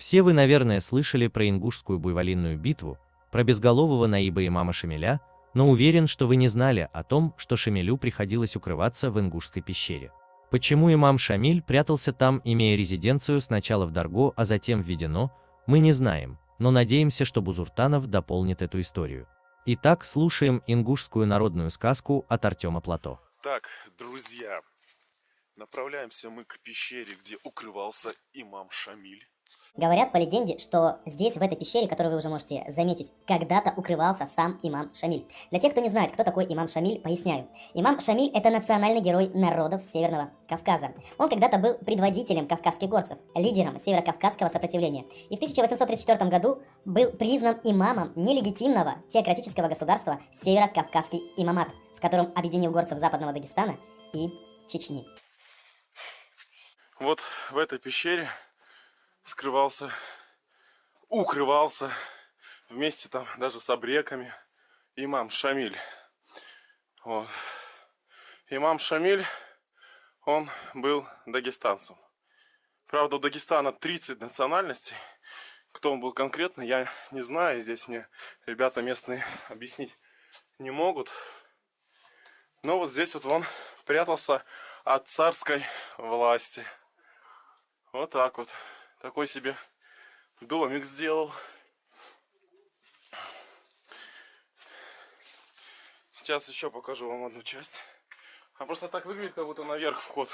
Все вы, наверное, слышали про ингушскую буйволинную битву, про безголового наиба имама Шамиля, но уверен, что вы не знали о том, что Шамилю приходилось укрываться в ингушской пещере. Почему имам Шамиль прятался там, имея резиденцию сначала в Дарго, а затем в Ведено, мы не знаем, но надеемся, что Бузуртанов дополнит эту историю. Итак, слушаем ингушскую народную сказку от Артема Плато. Так, друзья, направляемся мы к пещере, где укрывался имам Шамиль. Говорят по легенде, что здесь, в этой пещере, которую вы уже можете заметить, когда-то укрывался сам имам Шамиль. Для тех, кто не знает, кто такой имам Шамиль, поясняю. Имам Шамиль – это национальный герой народов Северного Кавказа. Он когда-то был предводителем кавказских горцев, лидером северокавказского сопротивления. И в 1834 году был признан имамом нелегитимного теократического государства Северокавказский имамат, в котором объединил горцев Западного Дагестана и Чечни. Вот в этой пещере укрывался вместе там даже с абреками имам Шамиль. Вот. Имам Шамиль, он был дагестанцем. Правда, у Дагестана 30 национальностей. Кто он был конкретно, я не знаю. Здесь мне ребята местные объяснить не могут. Но вот здесь вот он прятался от царской власти. Вот так вот. Такой себе домик сделал. Сейчас еще покажу вам одну часть. А просто так выглядит, как будто наверх вход.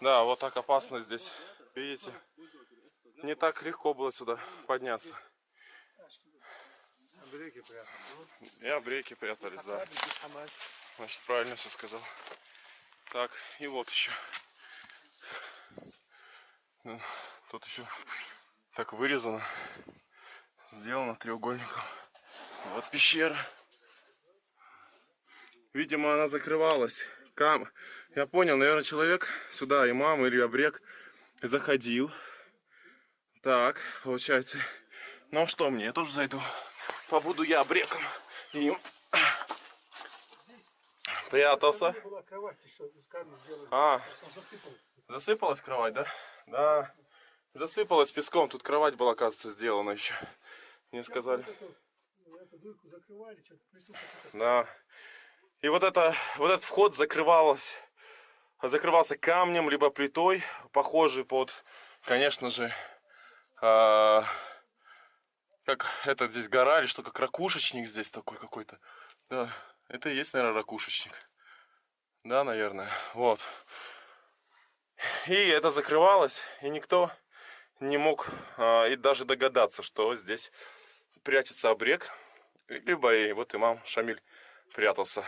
Да, вот так опасно здесь. Видите? Не так легко было сюда подняться. И абреки прятались, да. Значит, правильно все сказал. Так, и вот еще. Тут еще так вырезано, сделано треугольником. Вот пещера. Видимо, она закрывалась. Я понял, наверное, человек сюда, имам или абрек, заходил. Так, получается. Ну что мне, я тоже зайду. Побуду я абреком. И прятался. Засыпалась кровать, да? Да. Засыпалась песком. Тут кровать была, кажется, сделана еще. Мне сказали. Да. И вот этот вход закрывался камнем, либо плитой, похожий под, конечно же, как это здесь гора, или что, как ракушечник здесь такой какой-то. Да, это и есть, наверное, ракушечник. Да, наверное. Вот. И это закрывалось, и никто не мог и даже догадаться, что здесь прячется абрек, либо и вот имам Шамиль прятался.